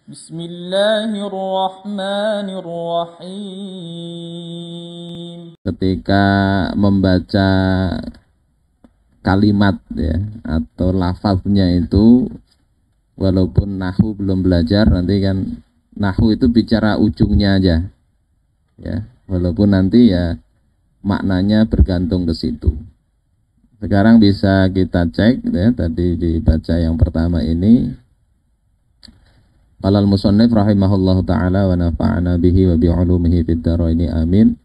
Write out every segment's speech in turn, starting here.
Bismillahirrahmanirrahim. Ketika membaca kalimat ya atau lafaznya itu, walaupun nahwu belum belajar, nanti kan nahwu itu bicara ujungnya aja ya, walaupun nanti ya maknanya bergantung ke situ. Sekarang bisa kita cek ya, tadi dibaca yang pertama ini. Qala al-musannif rahimahullahu ta'ala wa nafa'ana bihi wa bi'ulumihi fid dharaini amin.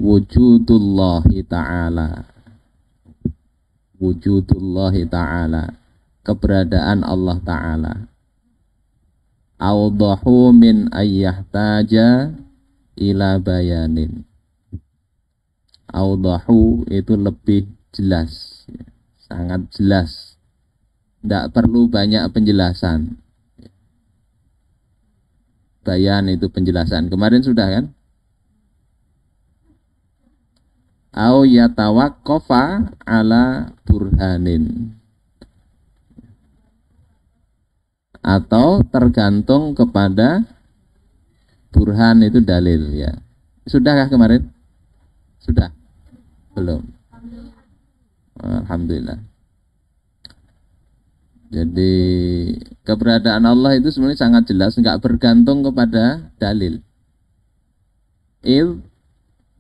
Wujudullahi ta'ala, wujudullahi ta'ala, keberadaan Allah ta'ala. Awdahu min ayyahtaja ila bayanin. Awdahu itu lebih jelas, sangat jelas, tidak perlu banyak penjelasan. Bayan itu penjelasan, kemarin sudah kan? Au yatawaqqafa ala burhanin, atau tergantung kepada burhan, itu dalil ya. Sudahkah kemarin? Sudah? Belum? Alhamdulillah. Jadi keberadaan Allah itu sebenarnya sangat jelas, nggak bergantung kepada dalil.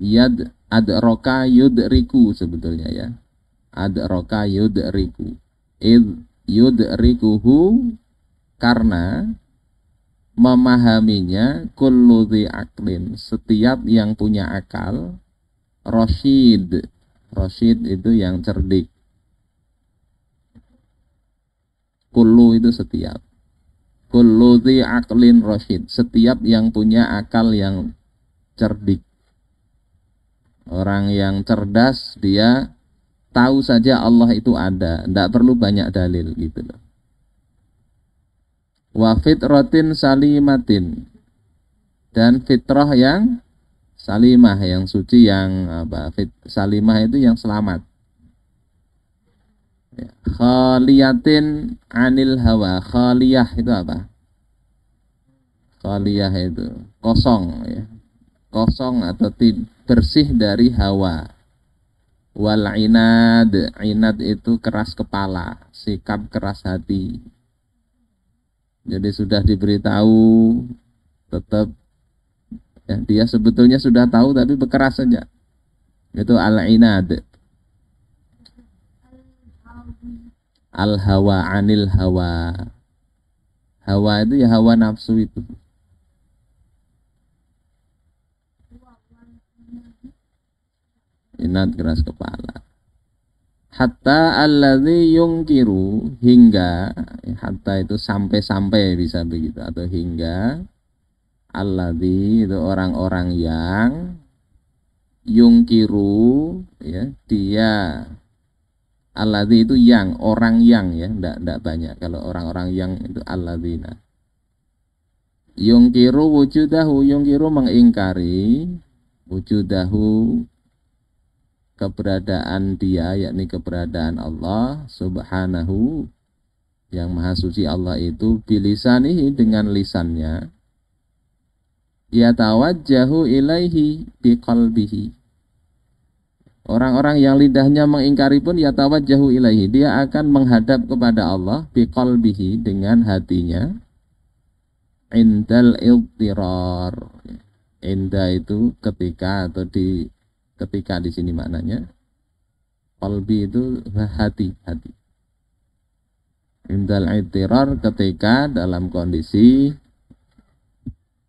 Yad adraka yudriku, sebetulnya ya. Adraka yudriku. Yudrikuhu, karena memahaminya kullu dhi aqlin, setiap yang punya akal. Rasyid, rasyid itu yang cerdik. Kullu itu setiap. Kullu dhi aqlin rasyid, setiap yang punya akal yang cerdik. Orang yang cerdas, dia tahu saja Allah itu ada, tidak perlu banyak dalil gitu loh. Wa fitratin salimatin, dan fitrah yang salimah, yang suci, yang apa? Salimah itu yang selamat. Khaliyatin anil hawa. Khaliyah itu apa? Khaliyah itu kosong ya. Kosong atau bersih dari hawa. Wal inad. Inad itu keras kepala, sikap keras hati. Jadi sudah diberitahu, tetap ya, dia sebetulnya sudah tahu tapi berkeras saja. Itu al-inad. Al-hawa anil hawa. Hawa itu ya hawa nafsu itu. Inat, keras kepala. Hatta alladzi yungkiru, hingga, hatta itu sampai-sampai bisa begitu, atau hingga. Alladzi itu orang-orang yang yungkiru ya, dia. Alladzi itu yang, orang yang ya, enggak banyak. Kalau orang-orang yang itu alladzina. Yungkiru wujudahu, yungkiru mengingkari wujudahu, keberadaan dia, yakni keberadaan Allah subhanahu, yang maha suci Allah itu, bilisanihi, dengan lisannya, yatawajjahu ilaihi biqalbihi. Orang-orang yang lidahnya mengingkari pun yatawajjahu ilaihi, dia akan menghadap kepada Allah biqalbihi, dengan hatinya. Indal iltirar. Inda itu ketika, atau ketika di sini maknanya. Qalbi itu hati, hati. Indal iltirar, ketika dalam kondisi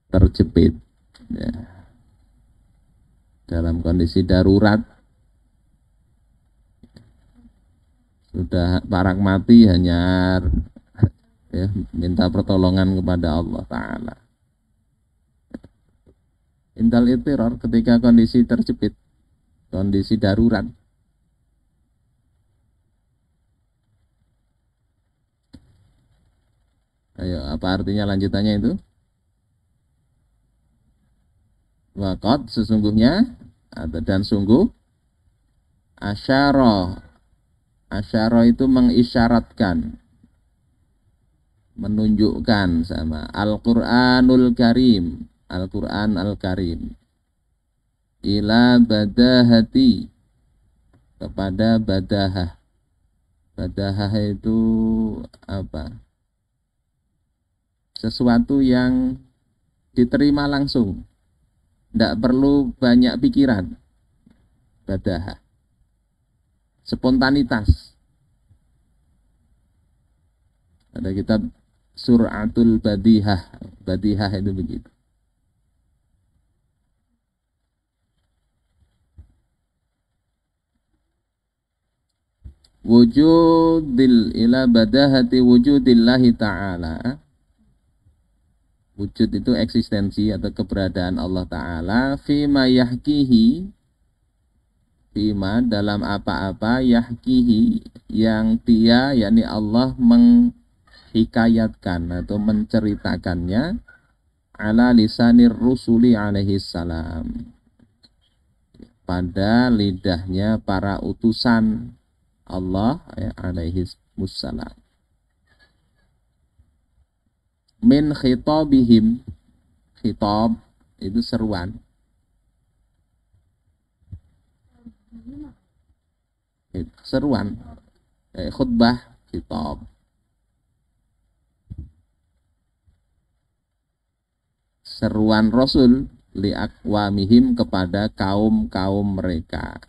terjepit ya. Dalam kondisi darurat, sudah parak mati, hanya ya, minta pertolongan kepada Allah Ta'ala. Indal ittirar, ketika kondisi terjepit, kondisi darurat. Ayo, apa artinya lanjutannya itu? Waqad, sesungguhnya, dan sungguh. Asyara, asyara itu mengisyaratkan. menunjukkan sama Al-Qur'anul Karim, Al-Qur'an Al-Karim ila badahati, kepada badahah. Badahah itu apa? Sesuatu yang diterima langsung, tidak perlu banyak pikiran. Badahah, spontanitas. Ada kitab Suratul Badihah. Badihah itu begitu. Wujudil ila badahati wujudillahi ta'ala. Wujud itu eksistensi atau keberadaan Allah Ta'ala. Fima yahkihi, fima dalam apa-apa, yahkihi yang dia, yakni Allah menghikayatkan atau menceritakannya, ala lisanir rusuli alaihi salam, pada lidahnya para utusan Allah alaihi wassalam. Min khitabihim, khitab itu seruan. Seruan, khutbah, khitab. Seruan Rasul liakwamihim, kepada kaum-kaum mereka.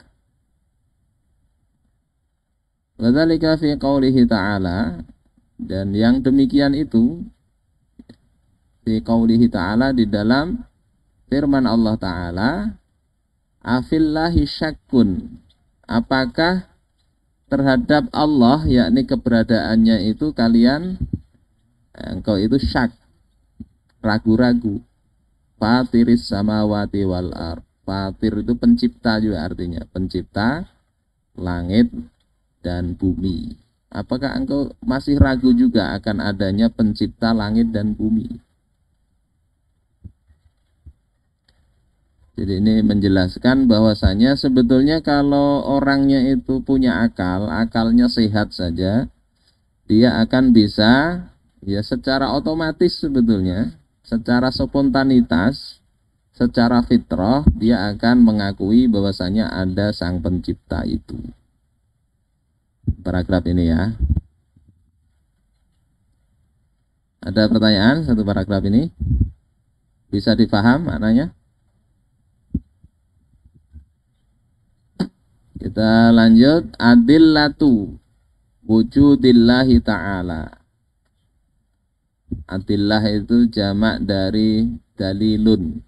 Wadzalika fi qaulihi ta'ala, dan yang demikian itu fi qaulihi ta'ala, di dalam firman Allah Ta'ala, afillahi syakkun, apakah terhadap Allah, yakni keberadaannya itu kalian, engkau itu syak, ragu-ragu. Fatiris samawati wal ardh, fatir itu pencipta juga artinya, pencipta langit dan bumi. Apakah engkau masih ragu juga akan adanya pencipta langit dan bumi? Jadi ini menjelaskan bahwasanya sebetulnya kalau orangnya itu punya akal, akalnya sehat saja, dia akan bisa ya secara otomatis sebetulnya, secara spontanitas, secara fitrah, dia akan mengakui bahwasanya ada sang pencipta itu. Paragraf ini ya. Ada pertanyaan satu paragraf ini? Bisa difaham maknanya? Kita lanjut. Adillatu wujudillahi ta'ala. Adillah itu jamak dari dalilun.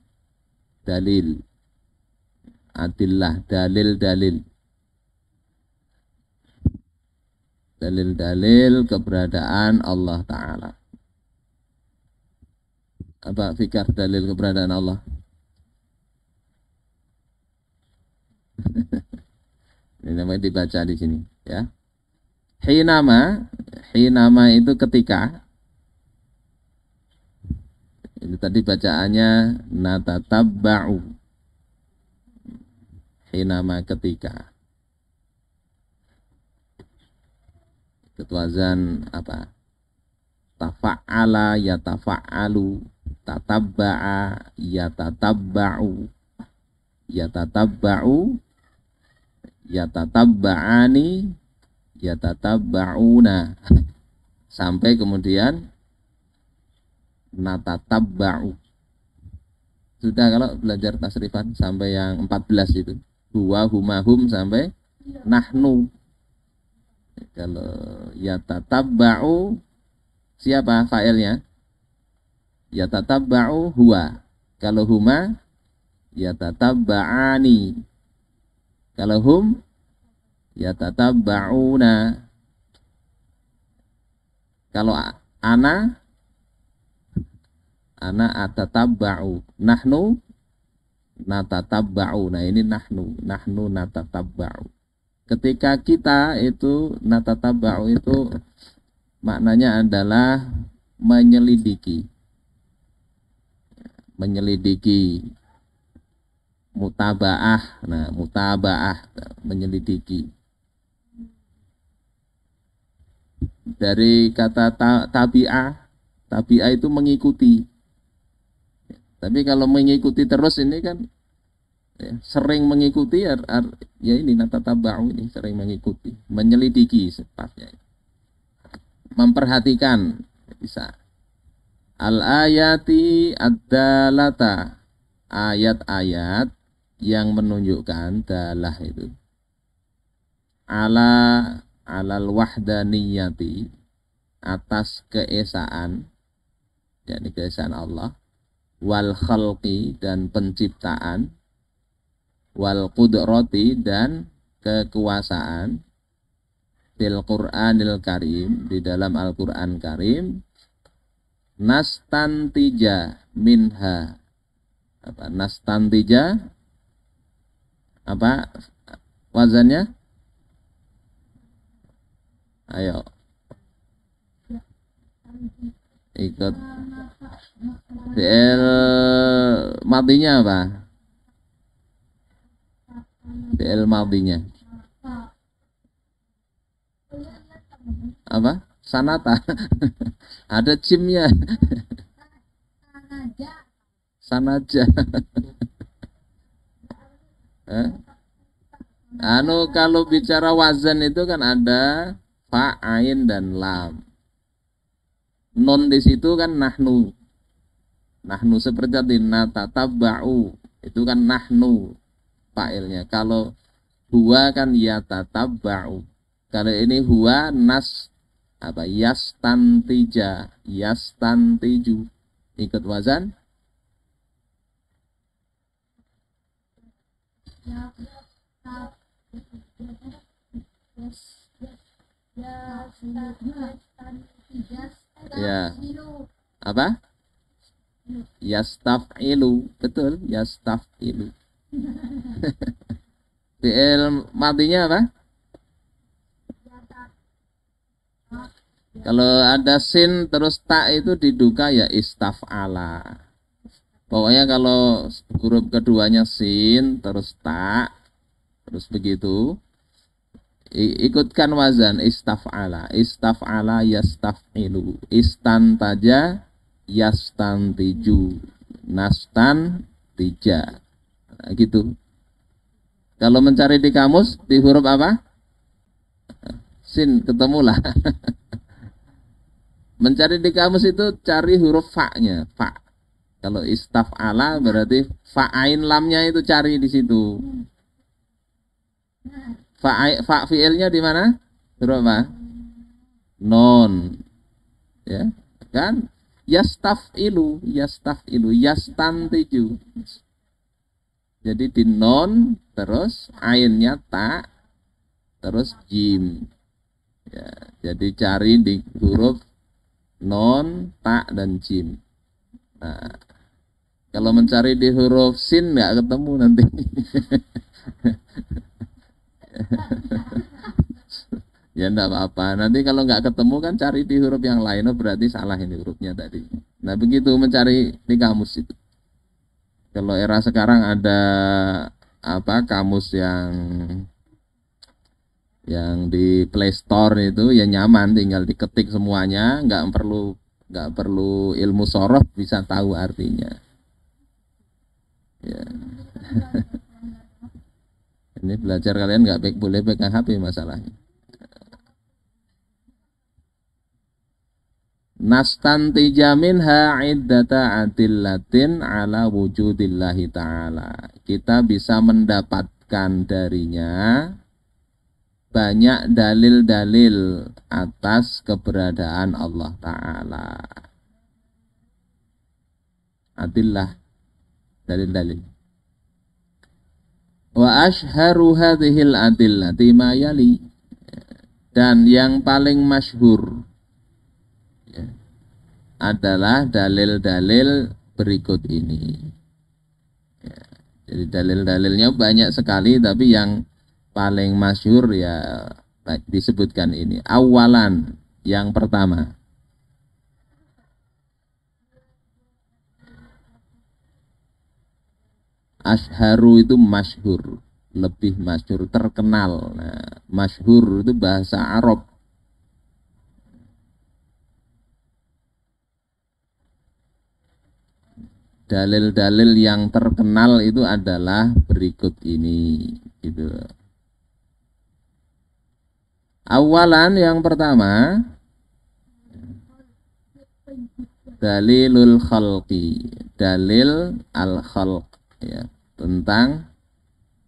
Dalil. Adillah, dalil-dalil. Dalil-dalil keberadaan Allah Ta'ala. Apa fikar dalil keberadaan Allah? Ini namanya dibaca di sini, ya. Hinama itu ketika. Ini tadi bacaannya natatabba'u. Hinama ketika. Wazan apa? Tafa'ala yatafa'alu, tatabba'a yatatabba'u, yatatabba'u yatatabba'ani yatatabba'una, sampai kemudian natatabba'u. Sudah kalau belajar tasrifan sampai yang 14 itu. Huwa, huma, hum sampai nahnu. Kalau yatatabba'u, siapa fa'ilnya? Yatatabba'u huwa. Kalau huma, yatatabba'ani. Kalau hum, yatatabba'una. Kalau ana atatabba'u. Nahnu natatabba'u. Nah ini nahnu natatabba'u. Ketika kita itu natatabba'u itu maknanya adalah menyelidiki. Menyelidiki. Mutaba'ah. Nah, mutaba'ah, menyelidiki. Dari kata tabi'ah, Tabi'ah itu mengikuti. Tapi kalau mengikuti terus ini kan ya, sering mengikuti ya ini natataba'u ini sering mengikuti, menyelidiki sepatnya. Memperhatikan bisa. Al-ayati ad-dalata, ayat-ayat yang menunjukkan dalah itu alal wahdaniyati, atas keesaan, yakni keesaan Allah, wal khalqi dan penciptaan, wal qudrati dan kekuasaan, fil Qur'anil Karim, di dalam Al-Qur'an Karim, nastantija minha, apa nastantija, apa wazannya? Ayo ikut. Fi'il madinya apa? Fi'il madinya apa? Sanata. Ada jimnya. Sanaja. Kalau bicara wazan itu kan ada fa, ain dan lam. Non di situ kan nahnu. Nahnu seperti natatabba'u. Itu kan nahnu fa'ilnya. Kalau huwa kan yatatabba'u. Kalau ini huwa yastantija, yastantiju. Ikut wazan? Ya. Apa? Yastaf'ilu. Betul, yastaf'ilu. Fi'il madinya apa? Kalau ada sin terus tak itu diduga ya istaf'ala. Pokoknya kalau huruf keduanya sin terus tak terus begitu, ikutkan wazan istaf'ala. Istaf'ala yastaf'ilu. Istantaja yastantiju. Nastantija. Nah, gitu. Kalau mencari di kamus di huruf apa? Sin, ketemulah. Mencari di kamus itu cari huruf fa-nya, fa. Kalau istaf'ala berarti fa'ain lamnya itu cari di situ. Fa fi'ilnya di mana? Huruf apa? Non. Ya, kan? Yastaf'ilu, yastantiju. Jadi di non terus ainnya ta terus jim. Ya, jadi cari di huruf non, ta dan jim. Nah, kalau mencari di huruf sin nggak ketemu nanti. Ya enggak apa-apa. Nanti kalau nggak ketemu kan cari di huruf yang lain. Oh, berarti salah ini hurufnya tadi. Nah, begitu mencari di kamus itu. Kalau era sekarang ada apa kamus yang di Play Store itu ya nyaman, tinggal diketik semuanya, nggak perlu ilmu sorof, bisa tahu artinya. Ya. Ini belajar kalian nggak boleh pegang HP masalahnya. Nastantija minha iddata adillatin ala wujudillahi ta'ala. Kita bisa mendapatkan darinya banyak dalil-dalil atas keberadaan Allah Ta'ala. Adillah, dalil-dalil. Wa ashharu hadhil adillati ma yali. Dan yang paling masyhur adalah dalil-dalil berikut ini. Ya, jadi dalil-dalilnya banyak sekali, tapi yang paling masyhur ya disebutkan ini. Awalan, yang pertama. Ashharu itu masyhur, lebih masyhur, terkenal. Nah, masyhur itu bahasa Arab. Dalil-dalil yang terkenal itu adalah berikut ini, gitu. Awalan yang pertama, dalilul khalqi, dalil al-khalq, ya, tentang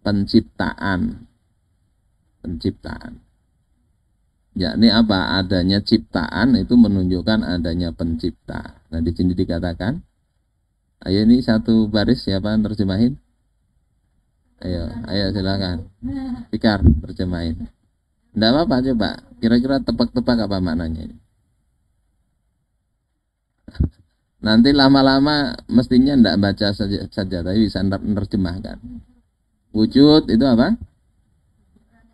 penciptaan. Yakni apa? Adanya ciptaan itu menunjukkan adanya pencipta. Nah, di sini dikatakan, ayo ini satu baris siapa yang terjemahin? Ayo silakan. Fikar terjemahin. Enggak apa-apa, coba. Kira-kira tebak-tebak apa maknanya ini? Nanti lama-lama mestinya enggak baca saja tapi bisa menerjemahkan. Wujud itu apa?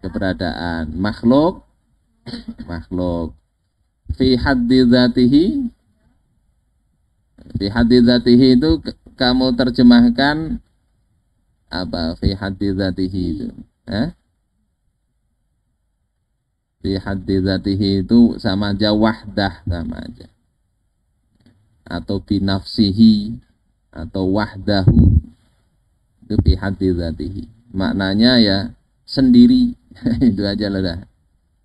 Keberadaan. Makhluk fi haddi dzatihi itu kamu terjemahkan apa? Fi haddi dzatihi itu fi haddi dzatihi itu sama aja wahdah, sama aja, atau binafsihi atau wahdahu, itu fi haddi dzatihi maknanya ya sendiri. Itu aja lah dah.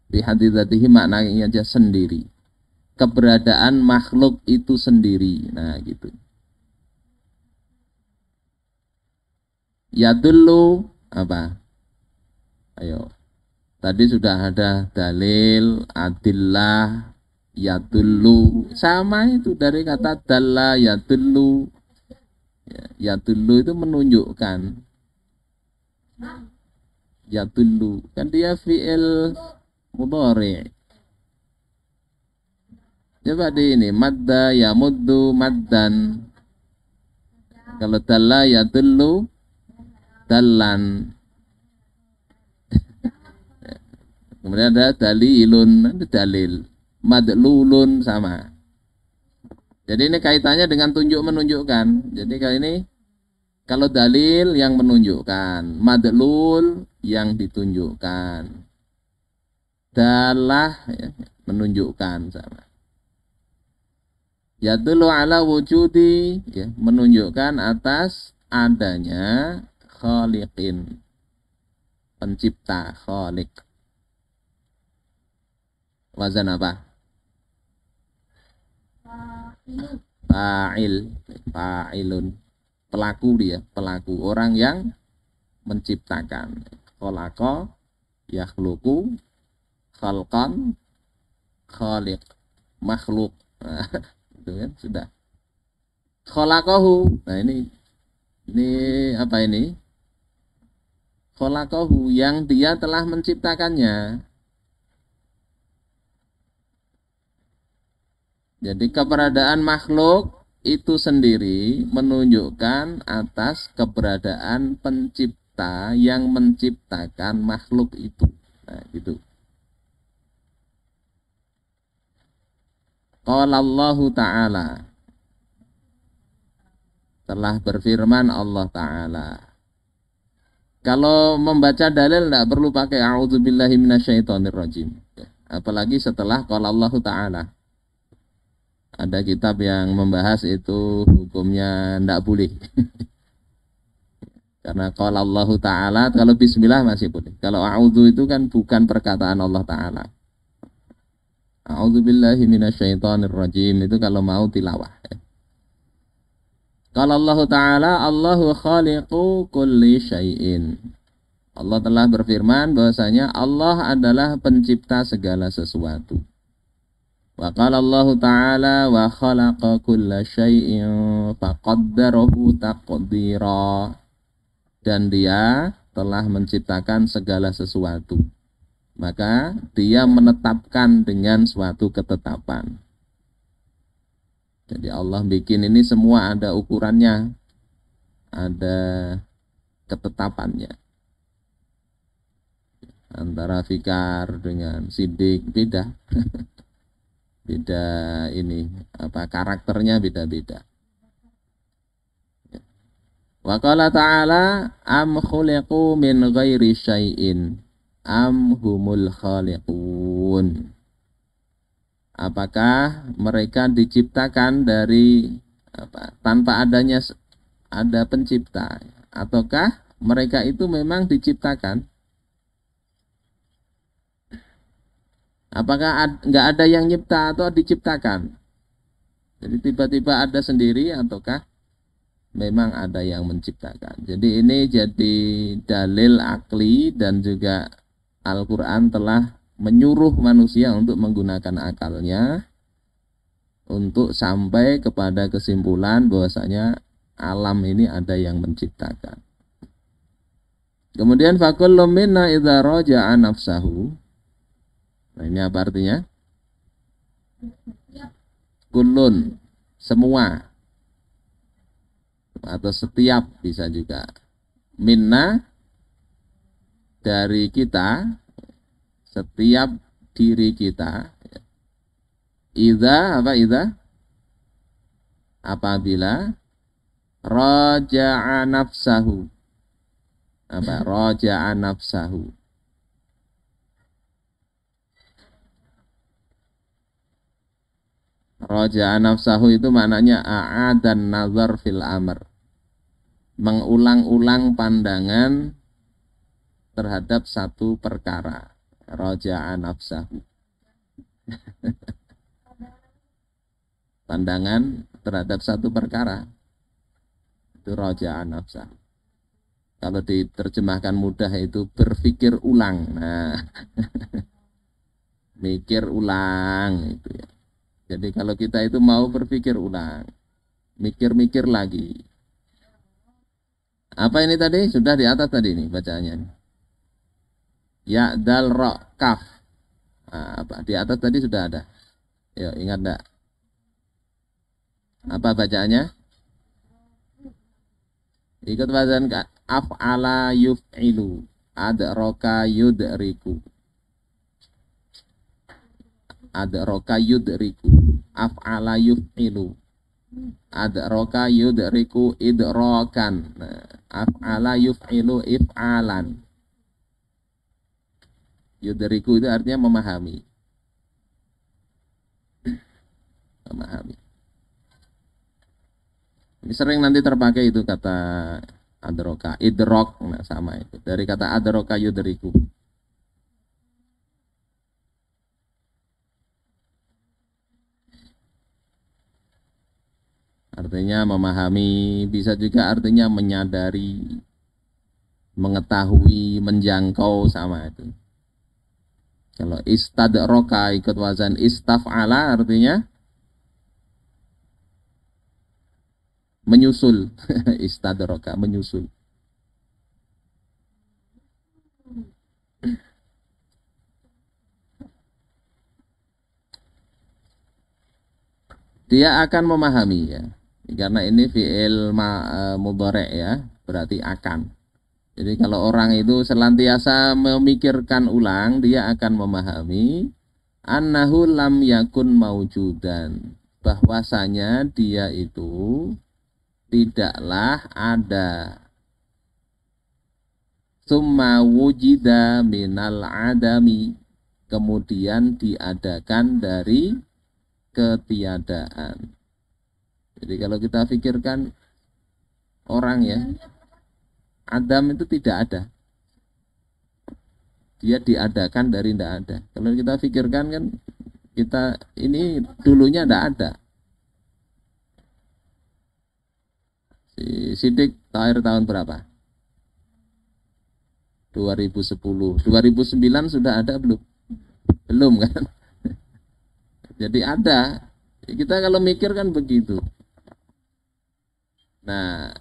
Fi haddi dzatihi maknanya aja sendiri, keberadaan makhluk itu sendiri. Nah gitu. Ya dulu apa? Ayo. Tadi sudah ada dalil, adillah, ya dulu. Sama itu dari kata dalla, ya dulu. Ya dulu itu menunjukkan. Ya dulu. Kan dia fi'il mudhari'. Coba di ini, madda ya muddu maddan. Kalau dalla ya dulu, dallan. Kemudian ada dalilun, ada dalil. Madlulun sama. Jadi ini kaitannya dengan tunjuk menunjukkan. Jadi kali ini kalau dalil yang menunjukkan, madlul yang ditunjukkan. Dalah ya, menunjukkan sama. Yadullu ala wujudi ya, menunjukkan atas adanya khaliqin, pencipta, khaliq. Wazan apa? Fa'ilun. Pelaku dia, pelaku, orang yang menciptakan. Khalaqa yakhluqu khalqan khaliq, makhluk. Nah, itu kan sudah. Khalaqahu. Nah ini apa ini? Khalaqahu yang dia telah menciptakannya. Jadi keberadaan makhluk itu sendiri menunjukkan atas keberadaan pencipta yang menciptakan makhluk itu. Nah, gitu. Qala Allah Ta'ala. Telah berfirman Allah Ta'ala. Kalau membaca dalil tidak perlu pakai a'udzubillahi minasyaitonirrajim. Apalagi setelah qala Allah Ta'ala. Ada kitab yang membahas itu hukumnya tidak boleh. Karena qala Allah Ta'ala, kalau bismillah masih boleh. Kalau a'udzu itu kan bukan perkataan Allah Ta'ala. A'udzubillahi minasyaitonirrajim itu kalau mau tilawah. Qala Allah Ta'ala, Allahu khaliqu kulli syai'in. Allah telah berfirman bahwasanya Allah adalah pencipta segala sesuatu. Wa qala Allah Ta'ala wa khalaqa kulla syai'in faqaddarahu taqdira. Dan dia telah menciptakan segala sesuatu. Maka dia menetapkan dengan suatu ketetapan. Jadi Allah bikin ini semua ada ukurannya. Ada ketetapannya. Antara fikar dengan sidik beda. Beda ini apa karakternya beda-beda. Wa qala ta'ala am khuliqu min ghairi syai'in am humul khaliqun. Apakah mereka diciptakan dari tanpa adanya ada pencipta, ataukah mereka itu memang diciptakan? Apakah nggak ada yang nyipta atau diciptakan? Jadi tiba-tiba ada sendiri ataukah memang ada yang menciptakan? Jadi ini jadi dalil akli dan juga Al-Quran telah menyuruh manusia untuk menggunakan akalnya untuk sampai kepada kesimpulan bahwasanya alam ini ada yang menciptakan. Kemudian fakullu minna idza raja'a nafsahu. Nah, ini apa artinya? Kullun, semua atau setiap bisa juga. Minna, dari kita, setiap diri kita. Idza, apa idza? Apabila raja'a nafsahu. Apa? Raja'a nafsahu. Raja'a nafsahu itu maknanya a'adan nazar fil amr. Mengulang-ulang pandangan terhadap satu perkara. Raja'a nafsahu. Pandangan terhadap satu perkara. Itu raja'a nafsahu. Kalau diterjemahkan mudah itu berpikir ulang. Nah, mikir ulang itu ya. Jadi kalau kita itu mau berpikir ulang, mikir-mikir lagi. Apa ini tadi? Sudah di atas tadi nih bacaannya. Ya dal ro kaf. Nah, apa? Di atas tadi sudah ada. Yuk, ingat enggak? Apa bacaannya? Ikut wazan af'ala yuf'ilu. Adraka yudriku. Adraka yudriku. Af'ala yuf'ilu. Adraka yudriku idrakan. Nah, af'ala yuf'ilu if'alan. Yudriku itu artinya memahami. Memahami. Ini sering nanti terpakai itu kata adroka, idrok, nah sama itu. Dari kata adroka yudriku. Artinya memahami, bisa juga artinya menyadari, mengetahui, menjangkau, sama itu. Kalau istadroka ikut wazan istaf'ala artinya menyusul. Istadroka, menyusul. Dia akan memahami ya. Karena ini fi'il mudhari' ya, berarti akan. Jadi kalau orang itu senantiasa memikirkan ulang, dia akan memahami annahu lam yakun maujudan. Bahwasanya dia itu tidaklah ada. Summa wujida minal adami. Kemudian diadakan dari ketiadaan. Jadi kalau kita pikirkan orang ya, Adam itu tidak ada. Dia diadakan dari tidak ada. Kalau kita pikirkan kan, kita ini dulunya tidak ada. Si Sidik lahir tahun berapa? 2010. 2009 sudah ada belum? Belum kan? Jadi ada. Kita kalau mikir kan begitu. Nah,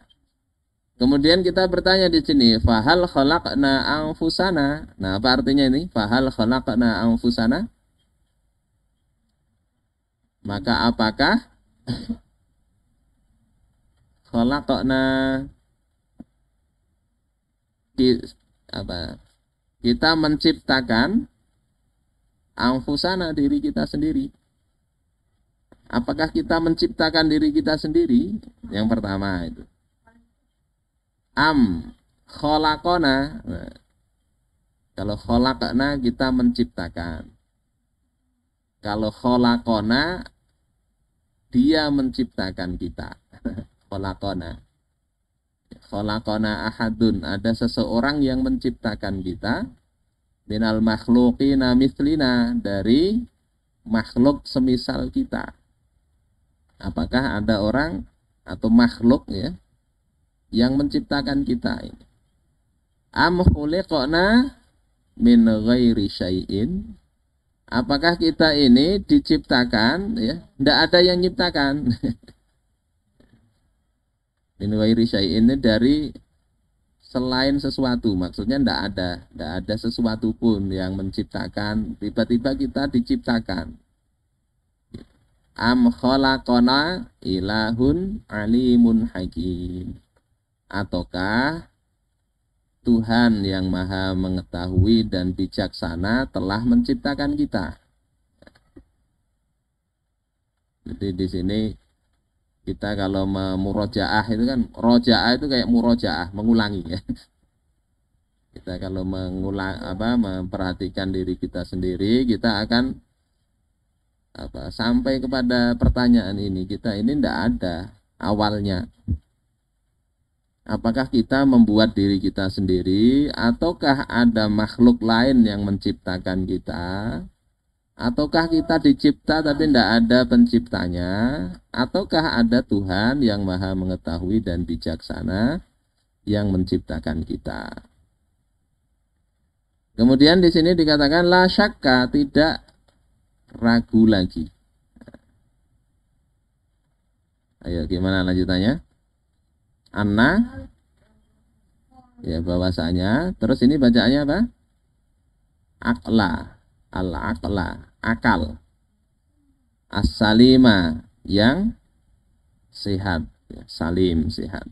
kemudian kita bertanya di sini, fahal khalaqna anfusana. Nah, apa artinya ini? Fahal khalaqna anfusana? Maka apakah khalaqna kita menciptakan anfusana, diri kita sendiri? Apakah kita menciptakan diri kita sendiri? Yang pertama itu. Khalaqona. Nah, kalau khalaqna kita menciptakan. Kalau khalaqona dia menciptakan kita. Khalaqona. khalaqana ahadun, ada seseorang yang menciptakan kita, minal makhluqina mithlina, dari makhluk semisal kita. Apakah ada orang atau makhluk ya yang menciptakan kita ini? Am khuliqna min ghairi syai'in, apakah kita ini diciptakan ya, tidak ada yang menciptakan. Min ghairi syai'in ini dari selain sesuatu, maksudnya tidak ada sesuatu pun yang menciptakan, tiba-tiba kita diciptakan. Am khalaqana ilahun alimun hakim, ataukah Tuhan yang maha mengetahui dan bijaksana telah menciptakan kita. Jadi di sini kita kalau memurojaah itu kan, rojaah itu kayak murojaah, mengulangi ya. Kita kalau memperhatikan diri kita sendiri, kita akan sampai kepada pertanyaan ini. Kita ini tidak ada awalnya. Apakah kita membuat diri kita sendiri, ataukah ada makhluk lain yang menciptakan kita? Ataukah kita dicipta tapi tidak ada penciptanya? Ataukah ada Tuhan yang maha mengetahui dan bijaksana yang menciptakan kita? Kemudian di sini dikatakan la syakka, tidak ragu lagi. Ayo gimana lanjutannya? Anna, ya bahwasanya, terus ini bacaannya apa? Akla, al-akla, akal. As-salima, yang sehat, ya, salim, sehat.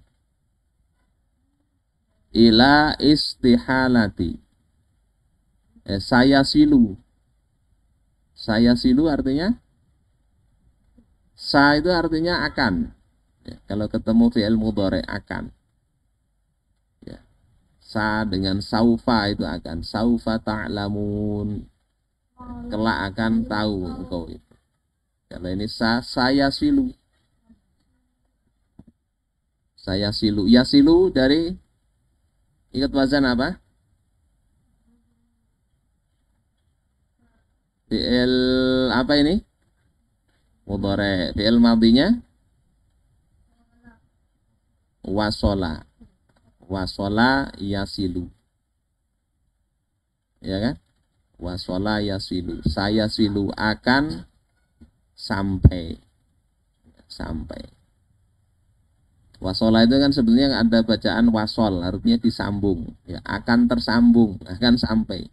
Ila istihalati, saya silu. Saya silu artinya, sa itu artinya akan. Ya, kalau ketemu fi'il mudhari akan. Ya. Sa dengan saufa itu akan. Saufa ta'lamun. Kelak akan tahu engkau itu. Kalau ini saya silu. Saya silu. Ya silu dari ikut wazan apa? Fi'il apa ini? Mudhari. Fi'il madhinya wasola, wasola yasilu, ya kan? Wasola yasilu, saya silu akan sampai. Wasola itu kan sebenarnya ada bacaan wasol, artinya disambung, ya, akan tersambung, akan sampai.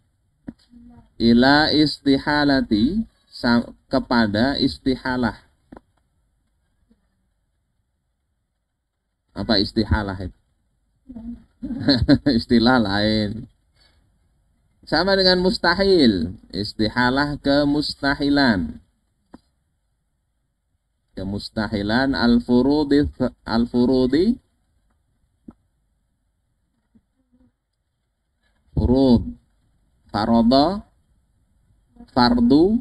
Ila istihalati, kepada istihalah. Apa istihalah itu? Istilah lain. Sama dengan mustahil. Istihalah kemustahilan. Kemustahilan al-furudi furud. Farodo, fardu.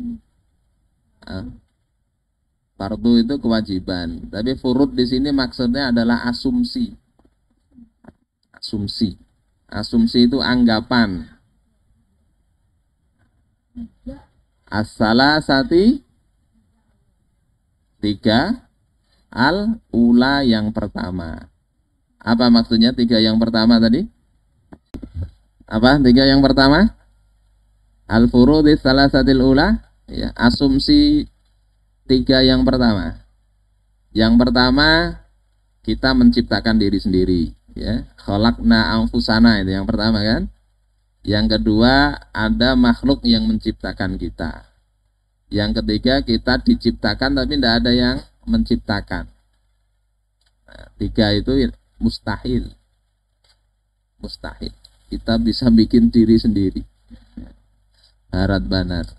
Fardu itu kewajiban, tapi furud di sini maksudnya adalah asumsi. Asumsi itu anggapan. As-salasati, tiga, al-ula yang pertama. Apa maksudnya tiga yang pertama tadi? Apa tiga yang pertama? Al-furudis salasatil ula, ya, asumsi tiga yang pertama. Yang pertama, kita menciptakan diri sendiri, ya. Khalaqna anfusana, itu yang pertama kan. Yang kedua, ada makhluk yang menciptakan kita. Yang ketiga, kita diciptakan tapi tidak ada yang menciptakan. Nah, tiga itu mustahil. Mustahil. Kita bisa bikin diri sendiri. Harat banar.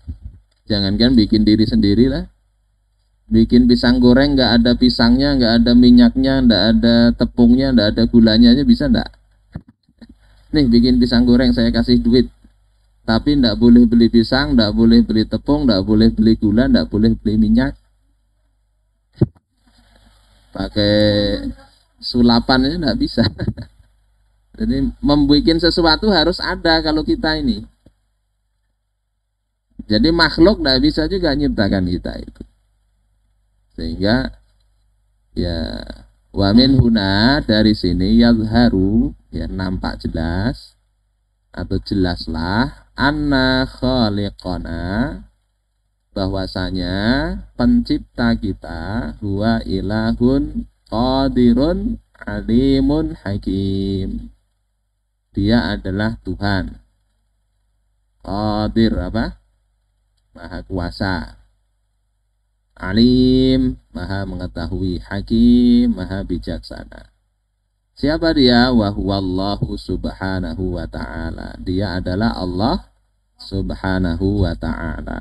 Jangankan bikin diri sendiri lah. Bikin pisang goreng nggak ada pisangnya, nggak ada minyaknya, nggak ada tepungnya, nggak ada gulanya aja bisa nggak? Nih bikin pisang goreng saya kasih duit, tapi nggak boleh beli pisang, nggak boleh beli tepung, nggak boleh beli gula, nggak boleh beli minyak. Pakai sulapan aja nggak bisa. Jadi membuat sesuatu harus ada kalau kita ini. Jadi makhluk tidak bisa juga nyiptakan kita itu. Sehingga ya wa min huna dari sini yazharu ya nampak jelas atau jelaslah anna khaliqana bahwasanya pencipta kita huwa ilahun qadirun alimun hakim. Dia adalah Tuhan. Qadir apa? Maha kuasa. Alim, maha mengetahui. Hakim, maha bijaksana. Siapa dia? Wa huwallahu subhanahu wa ta'ala. Dia adalah Allah subhanahu wa ta'ala.